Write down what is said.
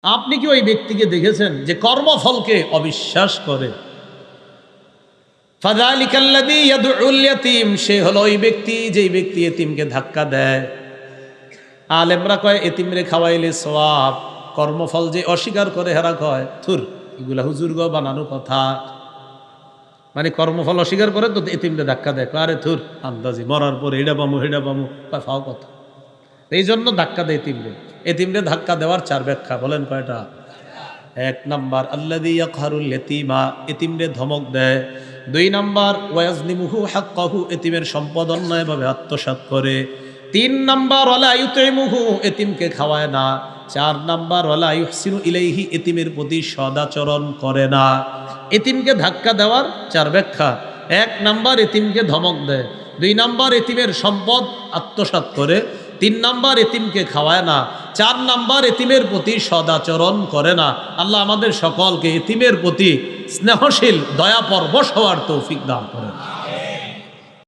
আপনি কি ওই ব্যক্তিকে দেখেছেন যে কর্মফলকে অবিশ্বাস করে? ফাযালিকাল্লাযী ইয়াদউল ইয়াতীম, সে হলো ওই ব্যক্তি যেই ব্যক্তি এতিমকে ধাক্কা দেয়। আলেমরা কয় এতিমরে খাওয়াইলে সওয়াব, কর্মফল যে অস্বীকার করে হেরা কয় থুর, এগুলা হুজুর গো বানানো কথা। মানে কর্মফল অস্বীকার করে তো এতিমরে ধাক্কা দেয়, আরে থুর আন্দাজি মরার পর হেডা পামু কয় ফাও কথা। এই জন্য ধাক্কা দেয় এতিমরে। এতিমরে ধাক্কা দেওয়ার চার ব্যাখ্যা, বলেন কয়টা? এক নাম্বার আল্লাযী ইয়াকহারুল ইয়াতীমা, এতিমরে ধমক দেয়। দুই নাম্বার ওয়াজলিমুহু হাক্কাহু, এতিমের সম্পদ অন্যায়ভাবে আত্মসাৎ করে। তিন নাম্বার ওয়ালা ইউতিমুহু, এতিমকে খাওয়ায় না। চার নাম্বার ওয়ালা ইউহসিনু ইলাইহি, এতিমের প্রতি সদাচরণ করে না। এতিমকে ধাক্কা দেওয়ার চার ব্যাখ্যা: এক নাম্বার এতিমকে ধমক দেয়, দুই নাম্বার এতিমের সম্পদ আত্মসাৎ করে, তিন নাম্বার এতিমকে খাওয়ায় না, চার নাম্বার এতিমের প্রতি সদাচরণ করে না। আল্লাহ আমাদের সকলকে এতিমের প্রতি স্নেহশীল দয়া পরবশ হওয়ার তৌফিক দান করেন।